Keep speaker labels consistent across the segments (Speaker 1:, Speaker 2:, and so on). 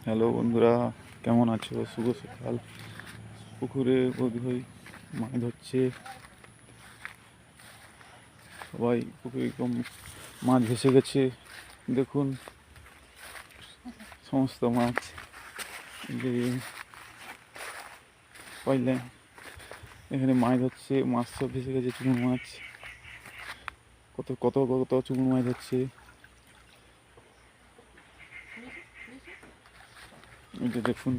Speaker 1: Hello বন্ধুরা, কেমন আছো? শুভ সকাল। পুকুরে বোধহয় মাছ ধরছে সবাই। পুকুরে কম মাছ ভেসে গেছে। দেখুন সমস্ত মাছ যে পাইলে এখানে মাছ ধরছে। মাছ সব ভেসে গেছে, চুনো মাছ। কত কত কত চুনো মাছ ধরছে। এটা দেখুন,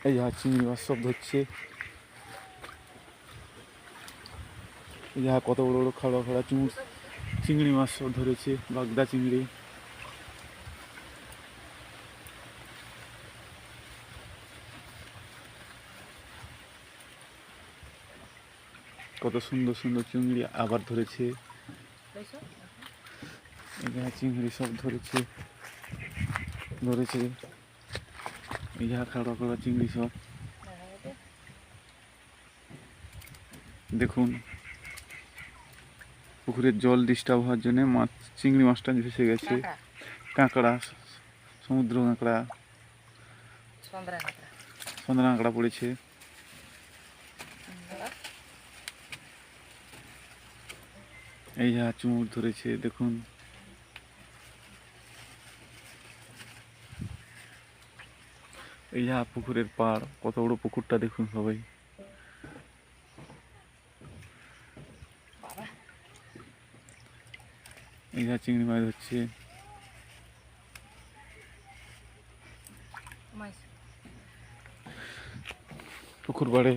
Speaker 1: এই চিংড়ি মাছ সব ধরছে। কত বড় বড় খাড়া খাড়া চিংড়ি মাছ সব ধরেছে, বাগদা চিংড়ি। কত সুন্দর সুন্দর চিংড়ি আবার ধরেছে। চিংড়ি সব ধরেছে খাড়া খাড়া চিংড়ি সব। দেখুন, পুকুরের জল ডিস্টার্ব হওয়ার জন্য চিংড়ি মাছটা ভেসে গেছে। কাঁকড়া, সমুদ্র কাঁকড়া, সন্ধ্যা কাঁকড়া পড়েছে। চুমুর ধরেছে। দেখুন, পুকুরের পাড়, কত বড় পুকুরটা দেখুন সবাই। চিংড়ি মাছ হচ্ছে। পুকুর পাড়ে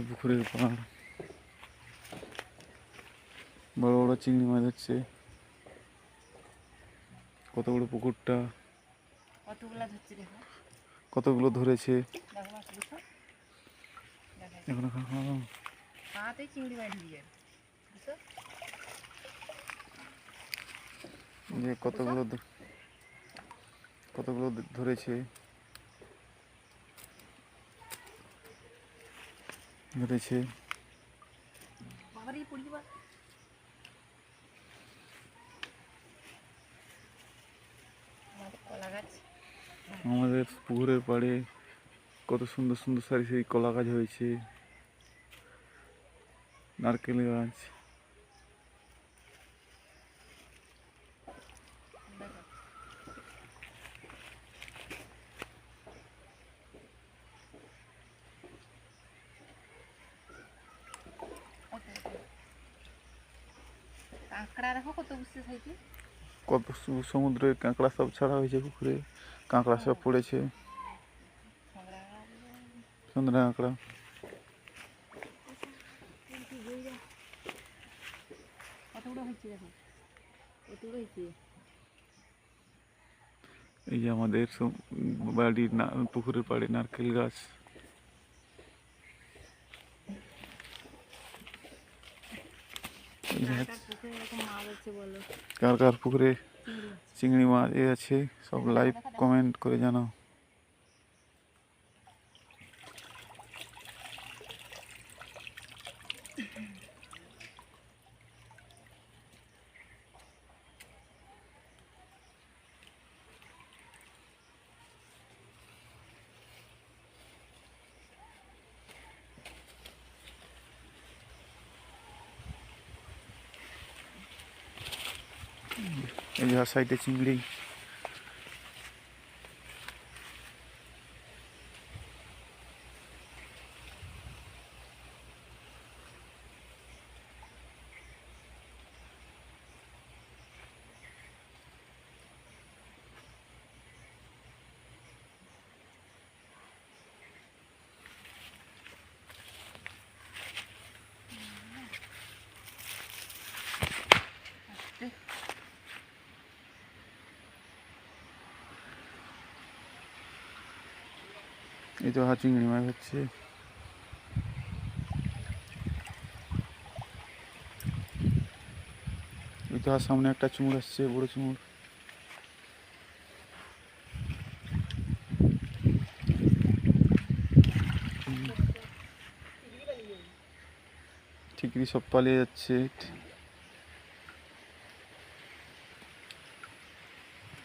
Speaker 1: পুকুরের পাড়, বড় বড় চিংড়ি মাছ হচ্ছে। কত বড় পুকুরটা, কতগুলো ধরেছে। কতগুলো ধরেছে। আমাদের পুকুরের পাড়ে কত সুন্দর সুন্দর সারি সারি কলা গাছ হয়েছে, নারকেল গাছ।
Speaker 2: কাঁকড়া দেখো কত বুঝতে চাইছি।
Speaker 1: কত সমুদ্রের কাঁকড়া সব ছাড়া হয়েছে পুকুরে। কাঁকড়া সব পড়েছে, সুন্দর কাঁকড়া। আমাদের বাড়ির পুকুরের পাড়ে নারকেল গাছ। কার কার পুকুরে চিংড়ি মাছ আছে সব লাইভ কমেন্ট করে জানাও। সাইডে চিংড়ি। এই তো চিংড়ি মাছ হচ্ছে। এই তো সামনে একটা চুমুর আসছে, বড় চুমুর। ঠিকই সব পালিয়ে যাচ্ছে।